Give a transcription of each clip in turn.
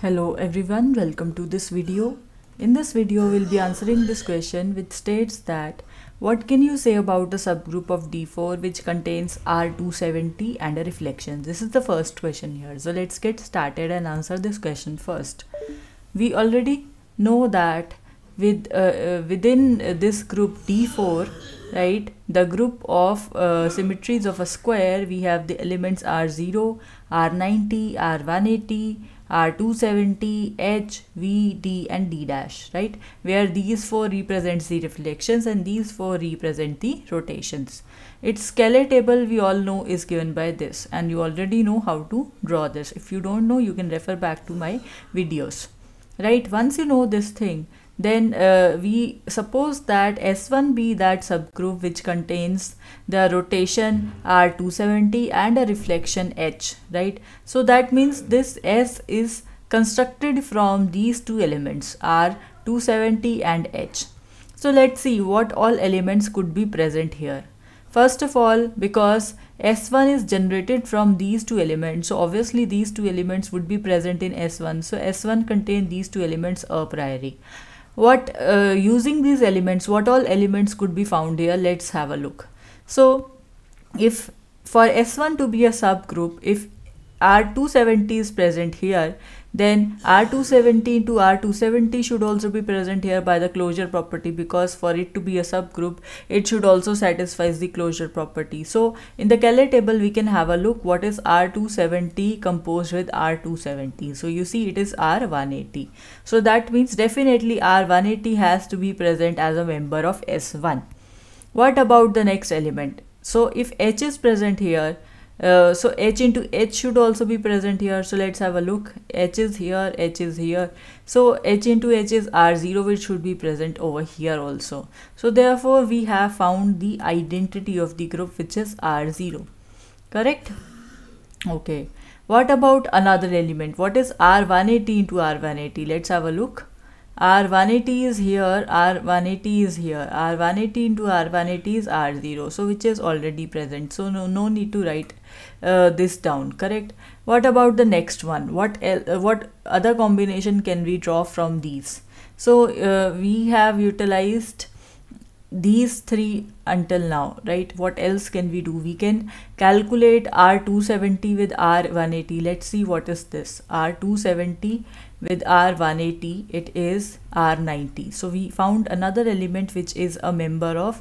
Hello everyone, welcome to this video. In this video, we'll be answering this question which states that what can you say about a subgroup of D4 which contains R270 and a reflection? This is the first question here. So let's get started and answer this question first. We already know that within this group D4, right, the group of symmetries of a square, we have the elements R0, R90, R180, R270, H, V, D and D dash, right, where these four represents the reflections and these four represent the rotations. Its scalar table we all know is given by this, and you already know how to draw this. If you don't know, you can refer back to my videos, right? Once you know this thing, then we suppose that S1 be that subgroup which contains the rotation R270 and a reflection H, right? So that means this S is constructed from these two elements R270 and H. So let's see what all elements could be present here. First of all, because S1 is generated from these two elements, so obviously these two elements would be present in S1. So S1 contain these two elements a priori. Using these elements, what all elements could be found here? Let's have a look. So if for S1 to be a subgroup, if R270 is present here, then R270 into R270 should also be present here by the closure property, because for it to be a subgroup, it should also satisfy the closure property. So in the Keller table, we can have a look what is R270 composed with R270. So you see it is R180. So that means definitely R180 has to be present as a member of S1. What about the next element? So if H is present here, so H into H should also be present here. So let's have a look. H is here, H is here. So H into H is R0, which should be present over here also. So therefore we have found the identity of the group, which is R0. Correct? Okay. What about another element? What is R180 into R180? Let's have a look. R180 is here, R180 is here, R180 into R180 is R0, so which is already present, so no need to write this down, correct? What about the next one? What other combination can we draw from these? So we have utilized these three until now, right? What else can we do? We can calculate R270 with R180. Let's see what is this. R270 with R180, it is R90. So we found another element which is a member of,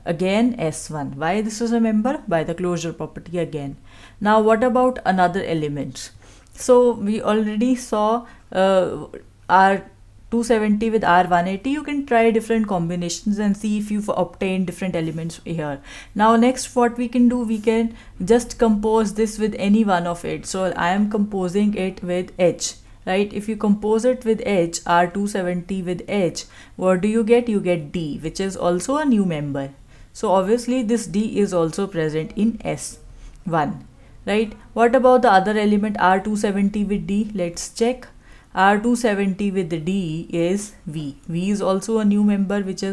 again, S1. Why this is a member? By the closure property again. Now what about another element? So we already saw R270 with R180. You can try different combinations and see if you've obtained different elements here. Now next what we can do, we can just compose this with any one of it. So I am composing it with H. Right, if you compose it with H, R270 with H, what do you get? You get D, which is also a new member. So obviously this D is also present in S1, right? What about the other element R270 with D? Let's check. R270 with D is V. V is also a new member which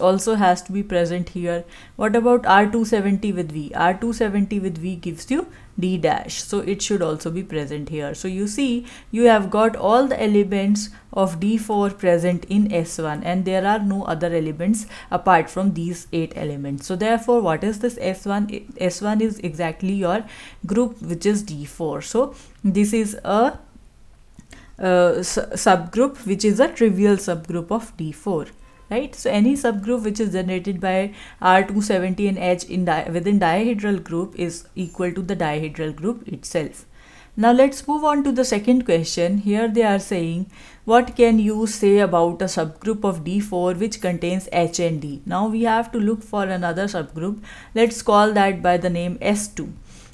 also has to be present here. What about R270 with V? R270 with V gives you D dash, so it should also be present here. So you see, you have got all the elements of D4 present in S1, and there are no other elements apart from these 8 elements. So therefore, what is this S1? S1 is exactly your group which is D4. So this is a subgroup which is a trivial subgroup of D4. Right, so any subgroup which is generated by R270 and H within dihedral group is equal to the dihedral group itself. Now let's move on to the second question. Here they are saying, what can you say about a subgroup of D4 which contains H and D? Now we have to look for another subgroup. Let's call that by the name S2.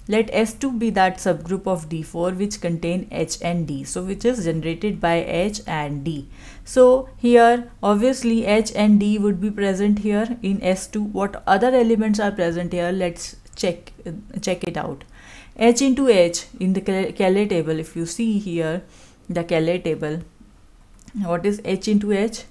Let S2 be that subgroup of D4 which contain H and D, so which is generated by H and D. So here obviously H and D would be present here in S2. What other elements are present here? Let's check it out. H into H in the Keller table, if you see here the Keller table, what is H into H?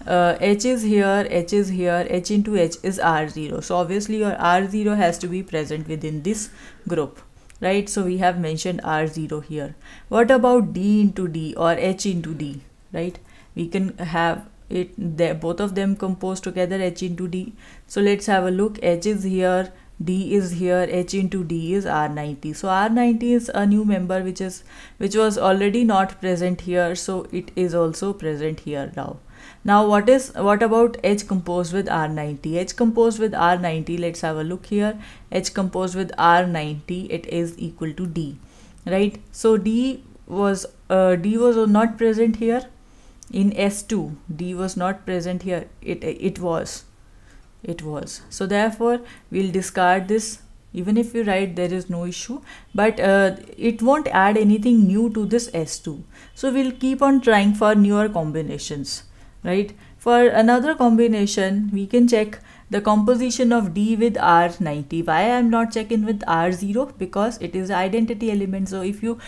H is here, H is here, H into H is R0. So obviously your R0 has to be present within this group. right? So we have mentioned R0 here. What about D into D or H into D, right? We can have it there, both of them composed together, H into D. So let's have a look. H is here, D is here, H into D is R90. So R90 is a new member which was already not present here, so it is also present here now. Now what about H composed with R90? H composed with R90, let's have a look here. H composed with R90, it is equal to D, right? So D was not present here in S2. D was not present here. It was. So therefore we'll discard this. Even if you write, there is no issue, but it won't add anything new to this S2. So we'll keep on trying for newer combinations, right? For another combination, we can check the composition of D with R90. Why I am not checking with R0? Because it is identity element. So if you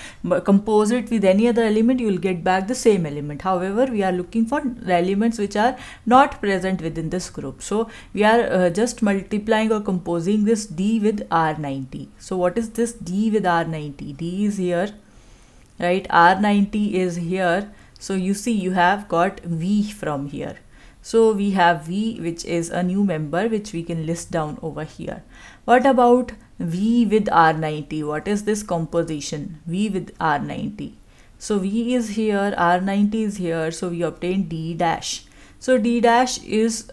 compose it with any other element, you will get back the same element. However, we are looking for the elements which are not present within this group. So we are just multiplying or composing this D with R90. So what is this D with R90? D is here, right? R90 is here. So you see, you have got V from here. So we have V, which is a new member which we can list down over here. What about V with R90? What is this composition? V with R90. So V is here, R90 is here, so we obtain D dash. So D dash is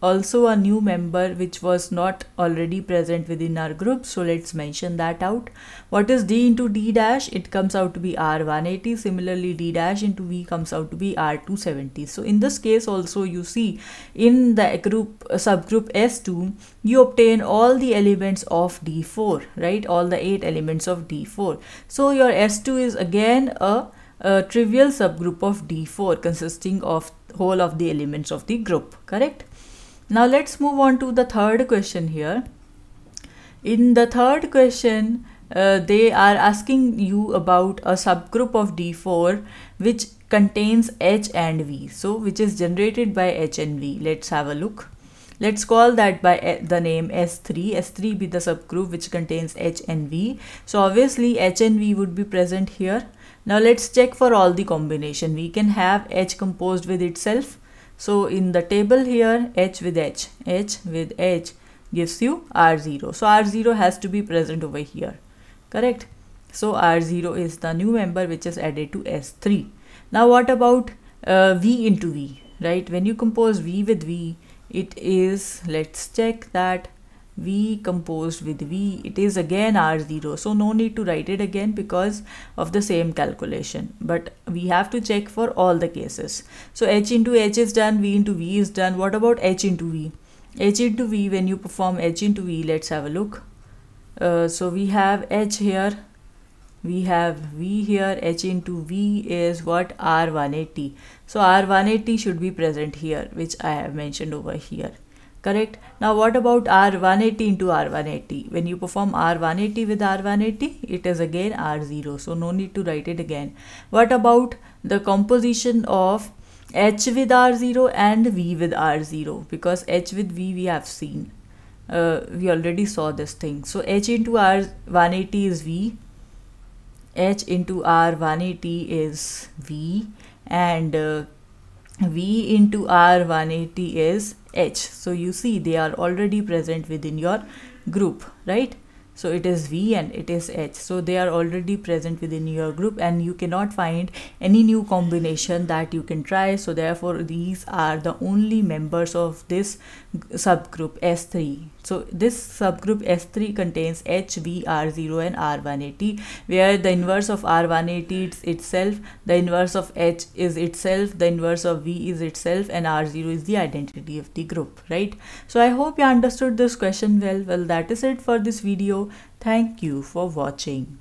also a new member which was not already present within our group. So let's mention that out. What is D into D dash? It comes out to be R180. Similarly, D dash into V comes out to be R270. So in this case also, you see in the subgroup S2, you obtain all the elements of D4, right? All the 8 elements of D4. So your S2 is again a trivial subgroup of D4 consisting of whole of the elements of the group, correct? Now let's move on to the third question here. In the third question, they are asking you about a subgroup of D4 which contains H and V, so which is generated by H and V. Let's have a look. Let's call that by the name S3. S3 be the subgroup which contains H and V. So obviously H and V would be present here. Now let's check for all the combination. We can have H composed with itself. So in the table here, H with H gives you R0. So R0 has to be present over here, correct? So R0 is the new member which is added to S3. Now what about V into V, right? When you compose V with V, it is, let's check that, V composed with V, it is again R0. So no need to write it again because of the same calculation. But we have to check for all the cases. So H into H is done, V into V is done. What about H into V? H into V, when you perform H into V, let's have a look. So we have H here, we have V here, H into V is what? R180. So R180 should be present here, which I have mentioned over here. Correct. Now what about R180 into R180? When you perform R180 with R180, it is again R0. So no need to write it again. What about the composition of H with R0 and V with R0? Because H with V we have seen. We already saw this thing. So H into R180 is V. H into R180 is V. And V into R180 is H. So you see they are already present within your group, right? So it is V and it is H. So they are already present within your group and you cannot find any new combination that you can try. So therefore these are the only members of this subgroup S3. So this subgroup S3 contains H, V, R0 and R180, where the inverse of R180 is itself, the inverse of H is itself, the inverse of V is itself, and R0 is the identity of the group, right? So I hope you understood this question well. Well, that is it for this video. Thank you for watching.